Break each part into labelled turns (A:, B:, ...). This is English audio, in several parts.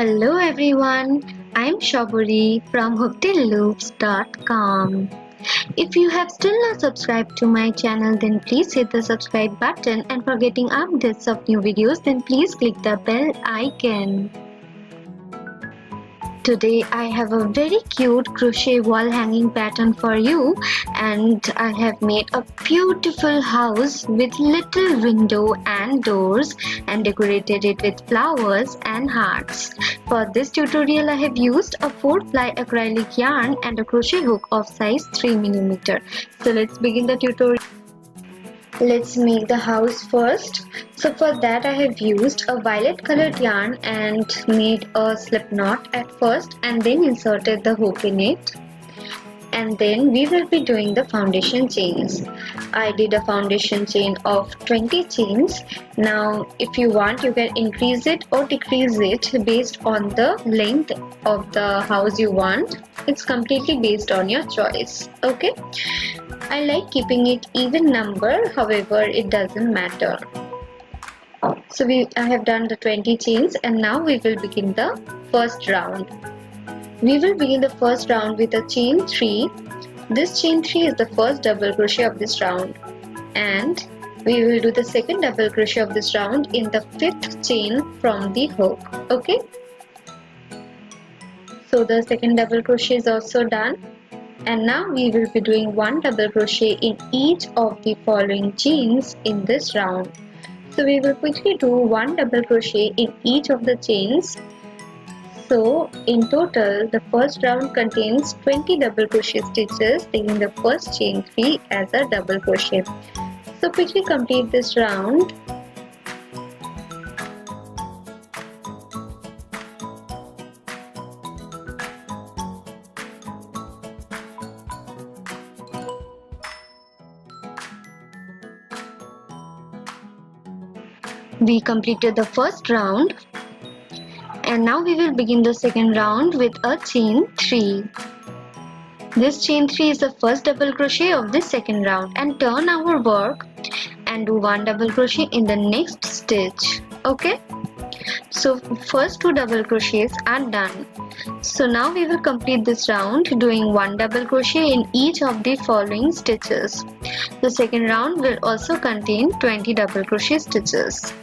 A: Hello everyone, I'm Shaburi from hookedinloops.com. If you have still not subscribed to my channel, then please hit the subscribe button, and for getting updates of new videos, then please click the bell icon. Today I have a very cute crochet wall hanging pattern for you, and I have made a beautiful house with little window and doors and decorated it with flowers and hearts. For this tutorial I have used a 4-ply acrylic yarn and a crochet hook of size 3mm. So let's begin the tutorial. Let's make the house first. So for that I have used a violet colored yarn and made a slip knot at first and then inserted the hook in it. And then we will be doing the foundation chains. I did a foundation chain of 20 chains. Now if you want, you can increase it or decrease it based on the length of the house you want. It's completely based on your choice. Okay, I like keeping it even number, however it doesn't matter. So I have done the 20 chains, and now we will begin the first round. We will begin the first round with a chain 3. This chain 3 is the first double crochet of this round, and we will do the second double crochet of this round in the 5th chain from the hook. Okay, so the second double crochet is also done, and now we will be doing one double crochet in each of the following chains in this round. So we will quickly do one double crochet in each of the chains. So in total the first round contains 20 double crochet stitches, taking the first chain 3 as a double crochet. So quickly complete this round. We completed the first round, and now we will begin the second round with a chain 3. This chain 3 is the first double crochet of this second round, and turn our work and do one double crochet in the next stitch. Okay, so first 2 double crochets are done. So now we will complete this round doing one double crochet in each of the following stitches. The second round will also contain 20 double crochet stitches.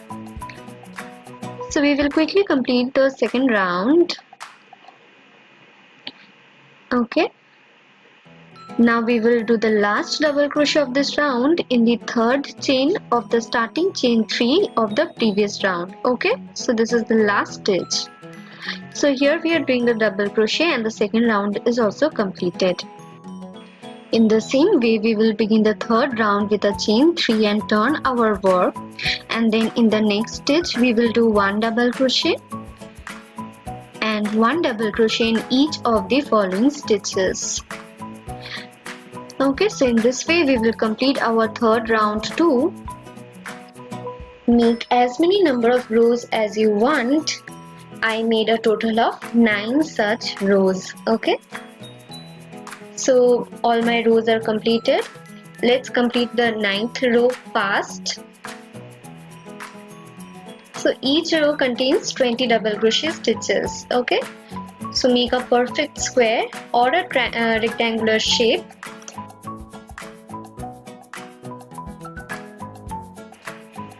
A: So we will quickly complete the second round. Okay, now we will do the last double crochet of this round in the 3rd chain of the starting chain 3 of the previous round. Okay, so this is the last stitch. So here we are doing the double crochet, and the second round is also completed. In the same way, we will begin the 3rd round with a chain 3 and turn our work, and then in the next stitch we will do one double crochet and one double crochet in each of the following stitches. Okay, so in this way we will complete our 3rd round too. Make as many number of rows as you want. I made a total of 9 such rows. Okay, so all my rows are completed. Let's complete the 9th row fast. So each row contains 20 double crochet stitches. Okay, so make a perfect square or a rectangular shape.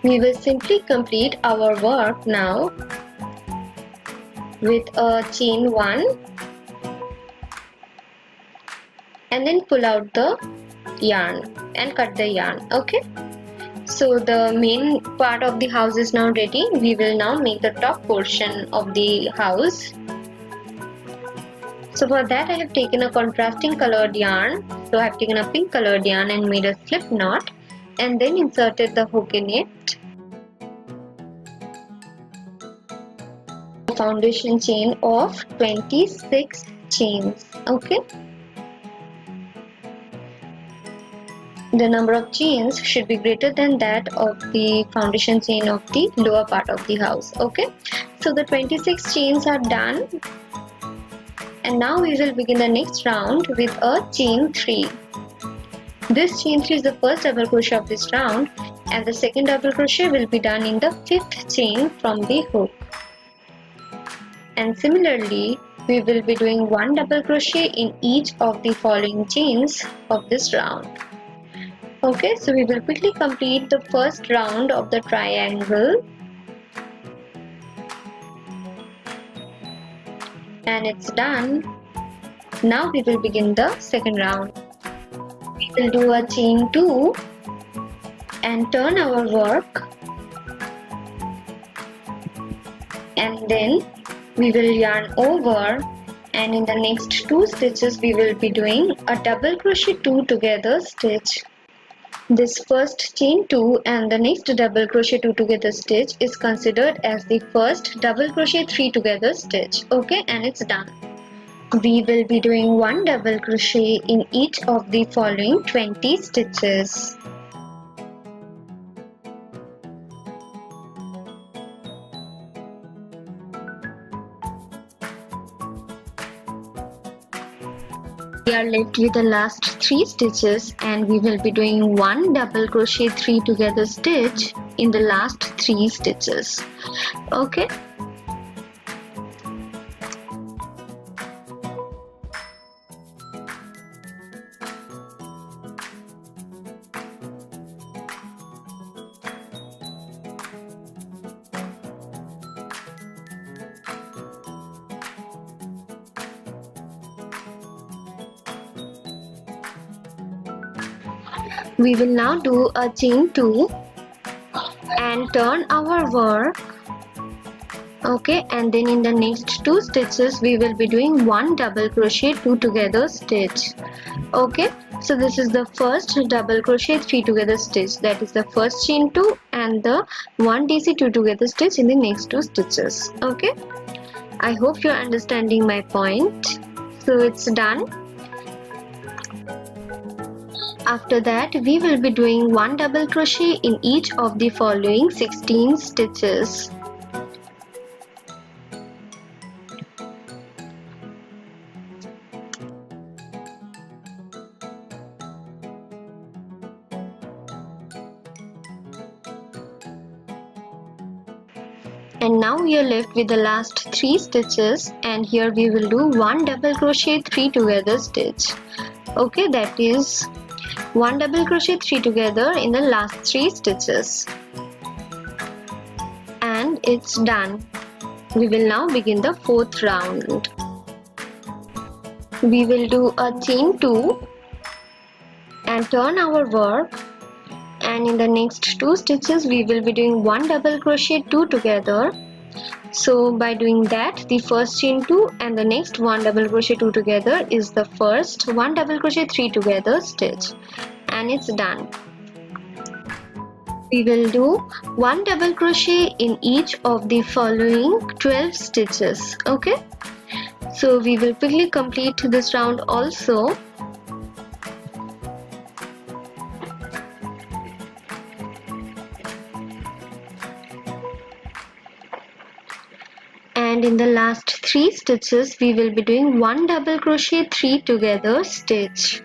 A: We will simply complete our work now with a chain 1 and then pull out the yarn and cut the yarn. Okay, so the main part of the house is now ready. We will now make the top portion of the house. So for that I have taken a contrasting colored yarn. So I have taken a pink colored yarn and made a slip knot and then inserted the hook in it. Foundation chain of 26 chains. Okay, the number of chains should be greater than that of the foundation chain of the lower part of the house. Okay, so the 26 chains are done, and now we will begin the next round with a chain 3. This chain 3 is the first double crochet of this round, and the second double crochet will be done in the 5th chain from the hook. and similarly we will be doing 1 double crochet in each of the following chains of this round. Okay, so we will quickly complete the first round of the triangle, and it's done. Now we will begin the second round. We will do a chain 2 and turn our work, and then we will yarn over, and in the next 2 stitches we will be doing a double crochet 2 together stitch. This first chain 2 and the next double crochet 2 together stitch is considered as the first double crochet 3 together stitch. Okay, and it's done. We will be doing 1 double crochet in each of the following 20 stitches. We are left with the last 3 stitches, and we will be doing 1 double crochet 3 together stitch in the last 3 stitches. Okay. We will now do a chain 2 and turn our work. Okay, and then in the next 2 stitches we will be doing 1 double crochet 2 together stitch. Okay, so this is the first double crochet 3 together stitch, that is the first chain 2 and the 1 DC 2 together stitch in the next 2 stitches. Okay, I hope you're understanding my point. So it's done. After that we will be doing 1 double crochet in each of the following 16 stitches. And now we are left with the last 3 stitches, and here we will do 1 double crochet 3 together stitch. Okay, that is 1 double crochet 3 together in the last 3 stitches, and it's done. We will now begin the 4th round. We will do a chain 2 and turn our work, and in the next 2 stitches we will be doing 1 double crochet 2 together. So by doing that, the first chain 2 and the next 1 double crochet 2 together is the first 1 double crochet 3 together stitch, and it's done. We will do 1 double crochet in each of the following 12 stitches. Okay, so we will quickly complete this round also. And in the last 3 stitches we will be doing 1 double crochet 3 together stitch.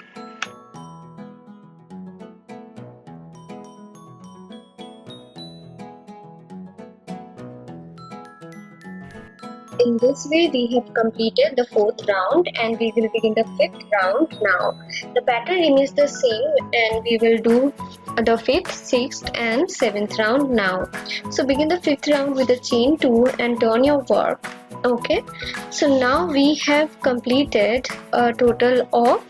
A: In this way we have completed the 4th round, and we will begin the 5th round now. The pattern remains the same, and we will do the 5th, 6th and 7th round now. So begin the 5th round with a chain 2 and turn your work. Okay, so now we have completed a total of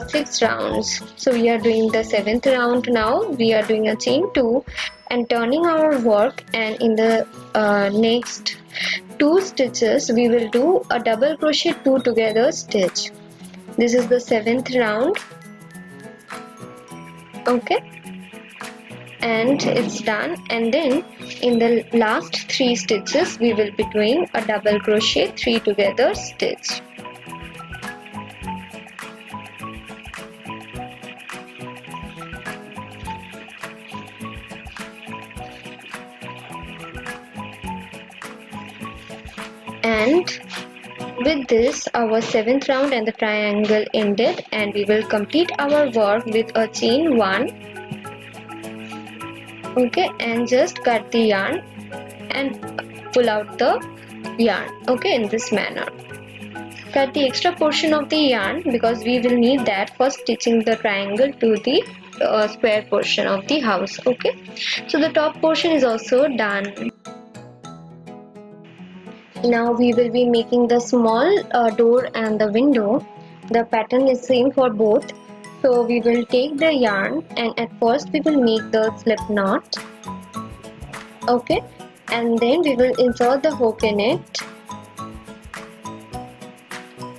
A: 6 rounds. So we are doing the 7th round now. We are doing a chain 2 and turning our work, and in the next 2 stitches we will do a double crochet 2 together stitch. This is the 7th round. Okay, and it's done. And then in the last 3 stitches we will be doing a double crochet 3 together stitch. And with this our 7th round and the triangle ended, and we will complete our work with a chain 1. Okay, and just cut the yarn and pull out the yarn, okay, in this manner. Cut the extra portion of the yarn because we will need that for stitching the triangle to the square portion of the house, okay. So the top portion is also done. Now we will be making the small door and the window. The pattern is same for both. So we will take the yarn and at first we will make the slip knot, okay, and then we will insert the hook in it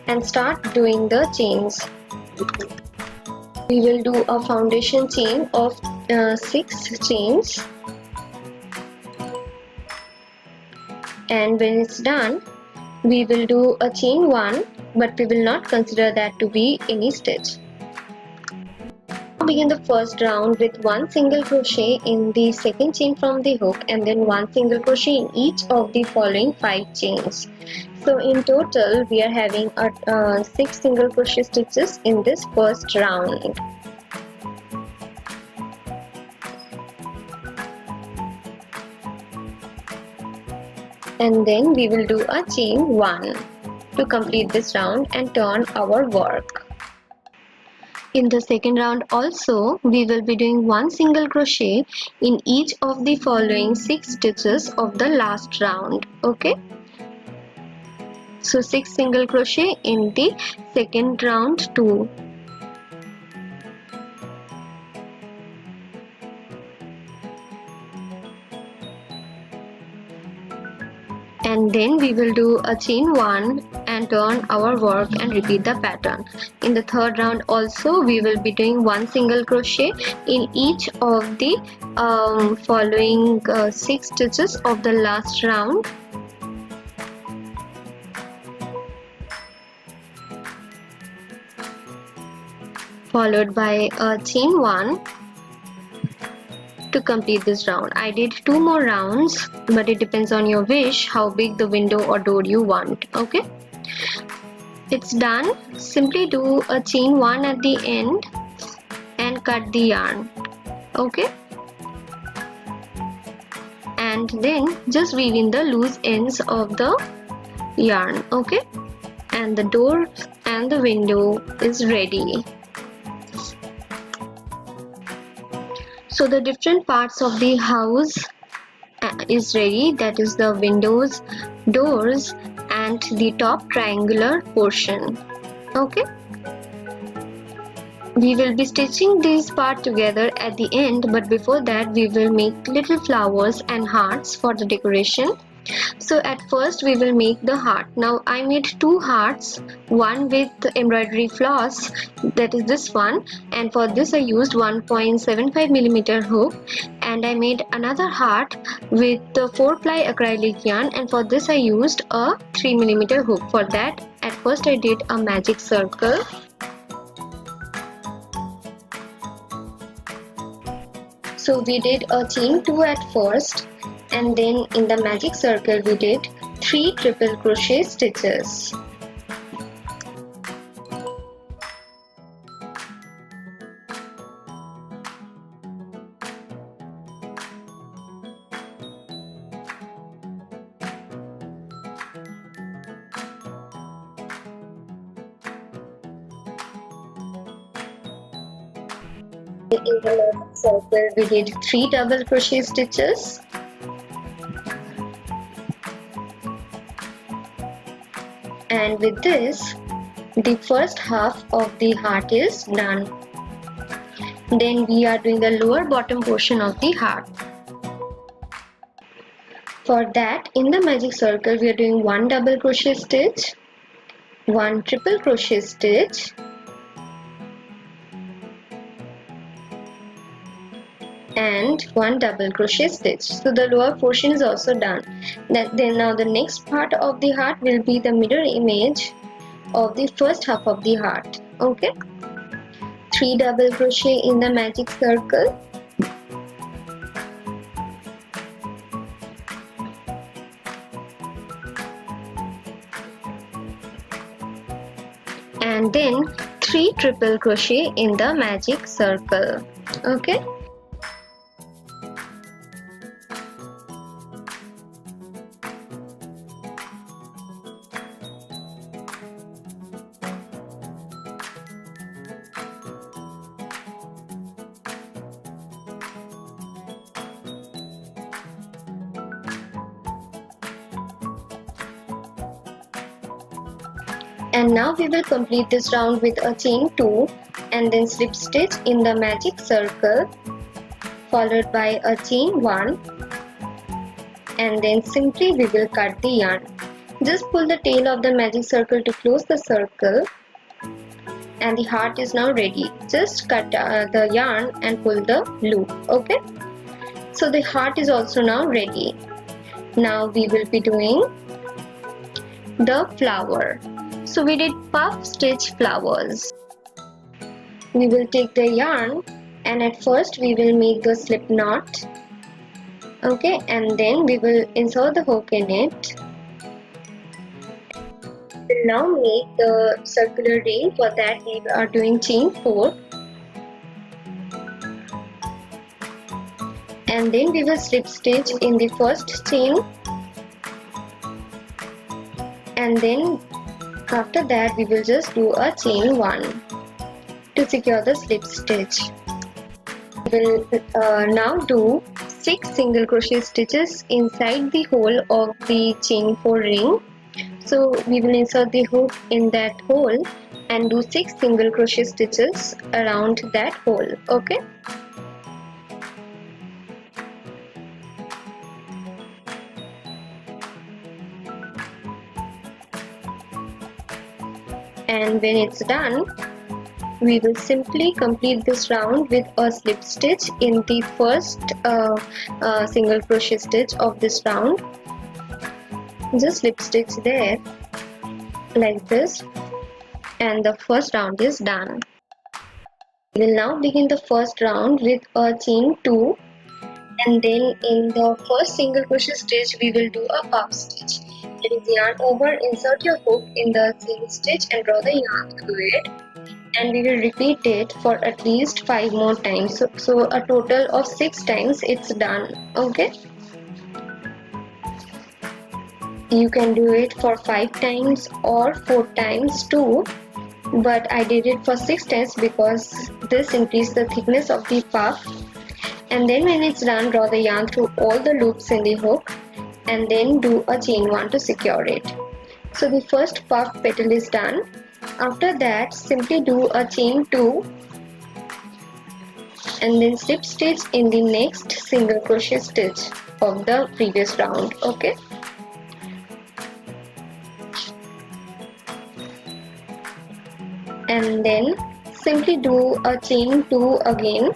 A: and start doing the chains. We will do a foundation chain of 6 chains, and when it's done we will do a chain 1, but we will not consider that to be any stitch. Begin the first round with 1 single crochet in the second chain from the hook and then 1 single crochet in each of the following 5 chains. So in total we are having 6 single crochet stitches in this first round. And then we will do a chain 1 to complete this round and turn our work. In the second round also we will be doing 1 single crochet in each of the following 6 stitches of the last round, okay. So 6 single crochet in the second round too. And then we will do a chain 1 and turn our work and repeat the pattern. In the third round also we will be doing 1 single crochet in each of the following 6 stitches of the last round. Followed by a chain 1 to complete this round. I did 2 more rounds, but it depends on your wish how big the window or door you want, okay. It's done. Simply do a chain 1 at the end and cut the yarn, okay, and then just weave in the loose ends of the yarn, okay, and the door and the window is ready. So the different parts of the house is ready, that is the windows, doors and the top triangular portion, okay. We will be stitching these parts together at the end, but before that we will make little flowers and hearts for the decoration. So at first we will make the heart. Now I made 2 hearts, one with embroidery floss, that is this one, and for this I used 1.75mm hook, and I made another heart with the 4-ply acrylic yarn, and for this I used a 3mm hook. For that at first I did a magic circle. So we did a chain 2 at first, and then in the magic circle we did 3 triple crochet stitches. In the magic circle we did 3 double crochet stitches. And with this the first half of the heart is done. Then we are doing the lower bottom portion of the heart. For that in the magic circle we are doing 1 double crochet stitch, 1 triple crochet stitch, and 1 double crochet stitch. So the lower portion is also done. Then now the next part of the heart will be the mirror image of the first half of the heart, okay. 3 double crochet in the magic circle, and then 3 triple crochet in the magic circle, okay. And now we will complete this round with a chain 2 and then slip stitch in the magic circle, followed by a chain 1, and then simply we will cut the yarn. Just pull the tail of the magic circle to close the circle, and the heart is now ready. Just cut the yarn and pull the loop. Okay, so the heart is also now ready. Now we will be doing the flower. So we did puff stitch flowers. We will take the yarn and at first we will make the slip knot. Okay, and then we will insert the hook in it. We'll now make the circular ring. For that we are doing chain 4, and then we will slip stitch in the first chain, and then after that we will just do a chain 1 to secure the slip stitch. We will now do 6 single crochet stitches inside the hole of the chain 4 ring. So we will insert the hook in that hole and do 6 single crochet stitches around that hole. Okay, and when it's done, we will simply complete this round with a slip stitch in the first single crochet stitch of this round. Just slip stitch there like this, and the first round is done. We will now begin the first round with a chain 2, and then in the first single crochet stitch we will do a puff stitch. That is yarn over, insert your hook in the chain stitch and draw the yarn through it, and we will repeat it for at least 5 more times. So a total of 6 times it's done. Okay, you can do it for 5 times or 4 times too, but I did it for 6 times because this increased the thickness of the puff. And then when it's done, draw the yarn through all the loops in the hook and then do a chain 1 to secure it. So the first puff petal is done. After that, simply do a chain 2 and then slip stitch in the next single crochet stitch of the previous round. Okay, and then simply do a chain 2 again,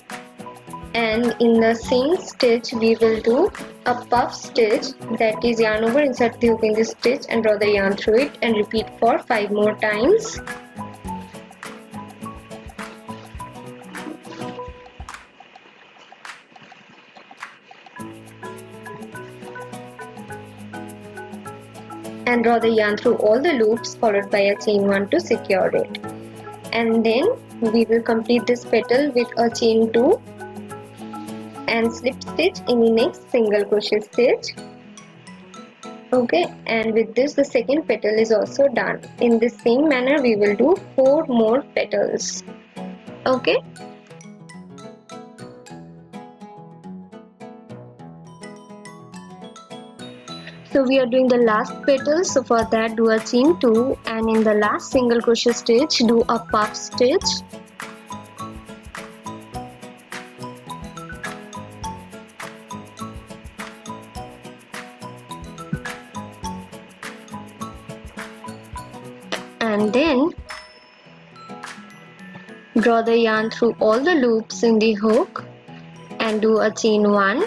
A: and in the same stitch we will do a puff stitch, that is yarn over, insert the hook in the stitch and draw the yarn through it, and repeat for 5 more times. And draw the yarn through all the loops, followed by a chain 1 to secure it. And then we will complete this petal with a chain 2 and slip stitch in the next single crochet stitch. Okay, and with this the second petal is also done. In the same manner we will do 4 more petals. Okay, so we are doing the last petal. So for that, do a chain 2 and in the last single crochet stitch do a puff stitch. And then draw the yarn through all the loops in the hook and do a chain 1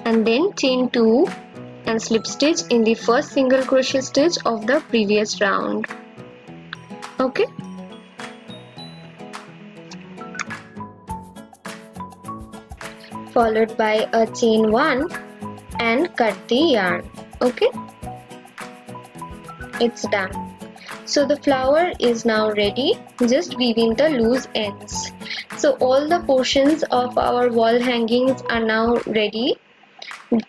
A: and then chain 2 and slip stitch in the first single crochet stitch of the previous round. Okay, followed by a chain 1 and cut the yarn. Okay, it's done. So the flower is now ready. Just weave in the loose ends. So all the portions of our wall hangings are now ready.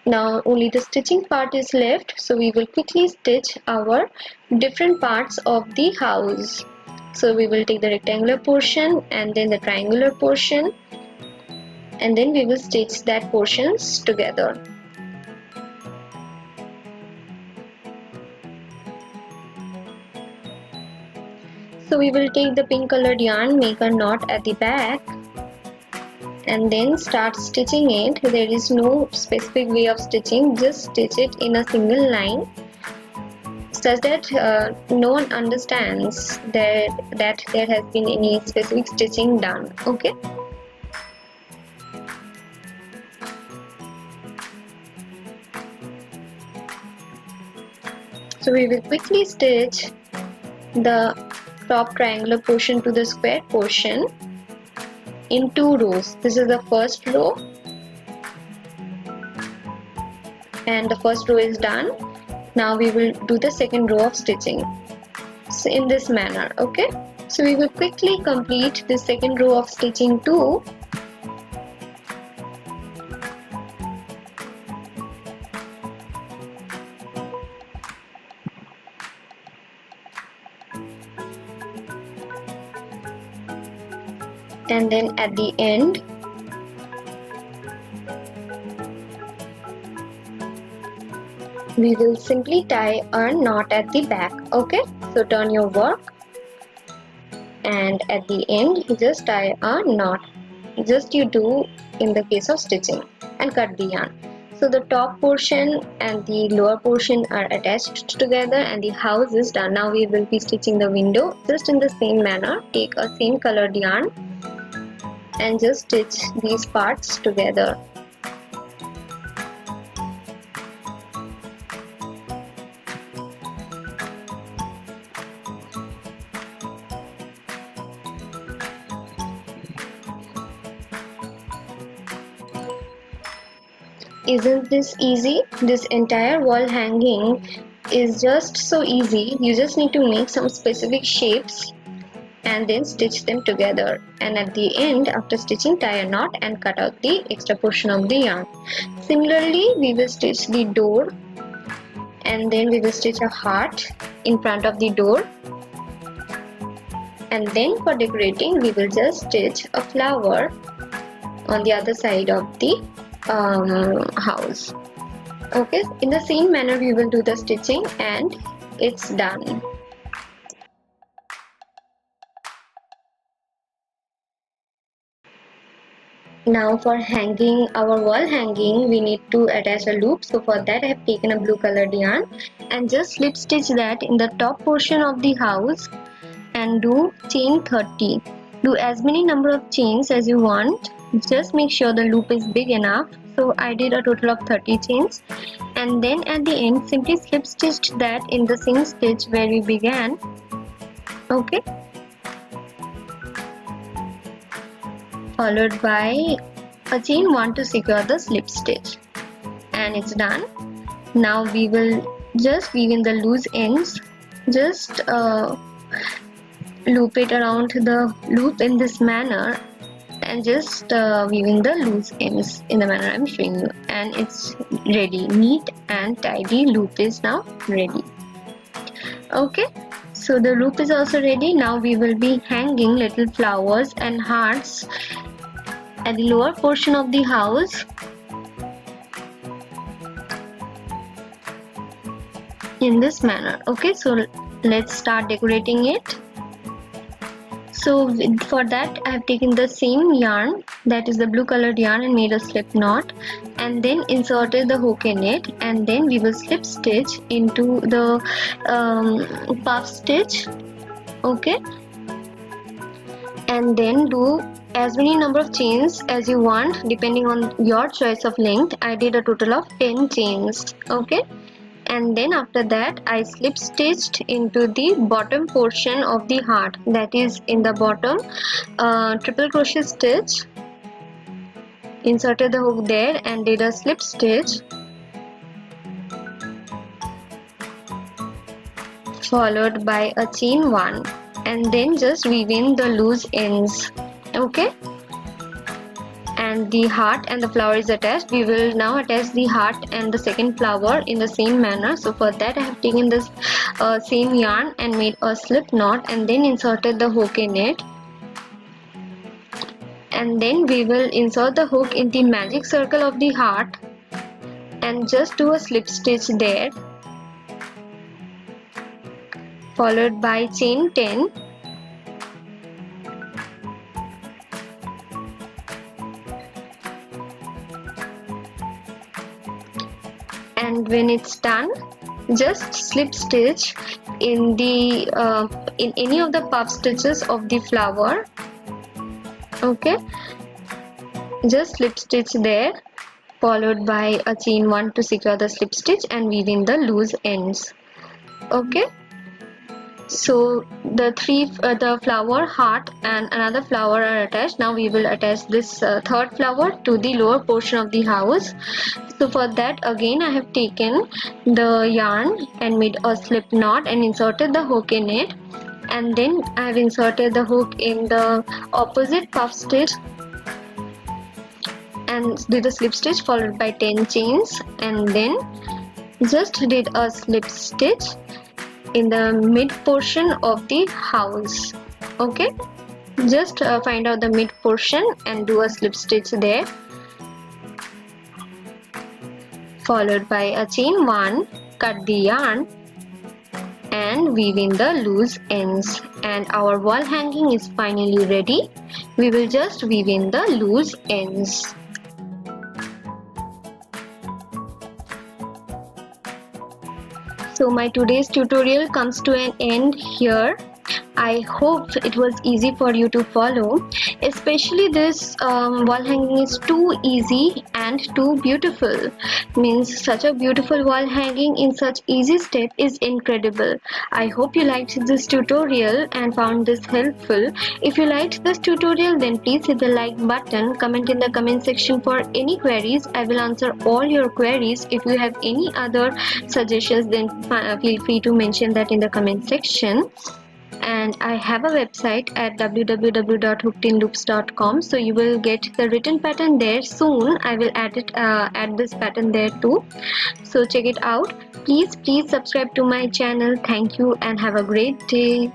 A: Now only the stitching part is left, so we will quickly stitch our different parts of the house. So we will take the rectangular portion and then the triangular portion, and then we will stitch that portions together. So we will take the pink colored yarn, make a knot at the back, and then start stitching it. There is no specific way of stitching, just stitch it in a single line such that no one understands that there has been any specific stitching done. Okay. So we will quickly stitch the top triangular portion to the square portion in 2 rows. This is the first row, and the first row is done. Now we will do the second row of stitching, so in this manner. Okay, so we will quickly complete the second row of stitching too. And then at the end we will simply tie a knot at the back. Okay, so turn your work, and at the end you just tie a knot, just you do in the case of stitching, and cut the yarn. So the top portion and the lower portion are attached together and the house is done. Now we will be stitching the window just in the same manner. Take a same colored yarn and just stitch these parts together. Isn't this easy? This entire wall hanging is just so easy. You just need to make some specific shapes and then stitch them together, and at the end, after stitching, tie a knot and cut out the extra portion of the yarn. Similarly, we will stitch the door, and then we will stitch a heart in front of the door, and then for decorating we will just stitch a flower on the other side of the house. Okay, in the same manner we will do the stitching and it's done. Now for hanging our wall hanging, we need to attach a loop. So for that I have taken a blue colored yarn and just slip stitch that in the top portion of the house and do chain 30. Do as many number of chains as you want. Just make sure the loop is big enough. So I did a total of 30 chains, and then at the end simply slip stitched that in the same stitch where we began. Okay, followed by a chain 1 to secure the slip stitch, and it's done. Now we will just weave in the loose ends. Just loop it around the loop in this manner and just weave in the loose ends in the manner I'm showing you, and it's ready. Neat and tidy loop is now ready. Okay, so the loop is also ready. Now we will be hanging little flowers and hearts at the lower portion of the house in this manner. Okay, so let's start decorating it. So for that I have taken the same yarn, that is the blue colored yarn, and made a slip knot and then inserted the hook in it, and then we will slip stitch into the puff stitch. Okay, and then do as many number of chains as you want depending on your choice of length. I did a total of 10 chains. Okay, and then after that I slip stitched into the bottom portion of the heart, that is in the bottom triple crochet stitch, inserted the hook there and did a slip stitch, followed by a chain 1, and then just weave in the loose ends. Okay, and the heart and the flower is attached. We will now attach the heart and the second flower in the same manner. So for that I have taken this same yarn and made a slip knot and then inserted the hook in it, and then we will insert the hook in the magic circle of the heart and just do a slip stitch there, followed by chain 10, when it's done, just slip stitch in the in any of the puff stitches of the flower. Okay, just slip stitch there, followed by a chain 1 to secure the slip stitch and weave in the loose ends. Okay, so the flower, heart and another flower are attached. Now we will attach this third flower to the lower portion of the house. So for that, again I have taken the yarn and made a slip knot and inserted the hook in it, and then I have inserted the hook in the opposite puff stitch and did a slip stitch followed by 10 chains, and then just did a slip stitch in the mid portion of the house. Okay, just find out the mid portion and do a slip stitch there, followed by a chain 1, cut the yarn and weave in the loose ends, and our wall hanging is finally ready. We will just weave in the loose ends. So my today's tutorial comes to an end here. I hope it was easy for you to follow. Especially this wall hanging is too easy and too beautiful. Means such a beautiful wall hanging in such easy step is incredible. I hope you liked this tutorial and found this helpful. If you liked this tutorial, then please hit the like button. Comment in the comment section for any queries. I will answer all your queries. If you have any other suggestions, then feel free to mention that in the comment section. And I have a website at www.hookedinloops.com, so you will get the written pattern there. Soon I will add this pattern there too, so check it out. Please subscribe to my channel. Thank you and have a great day.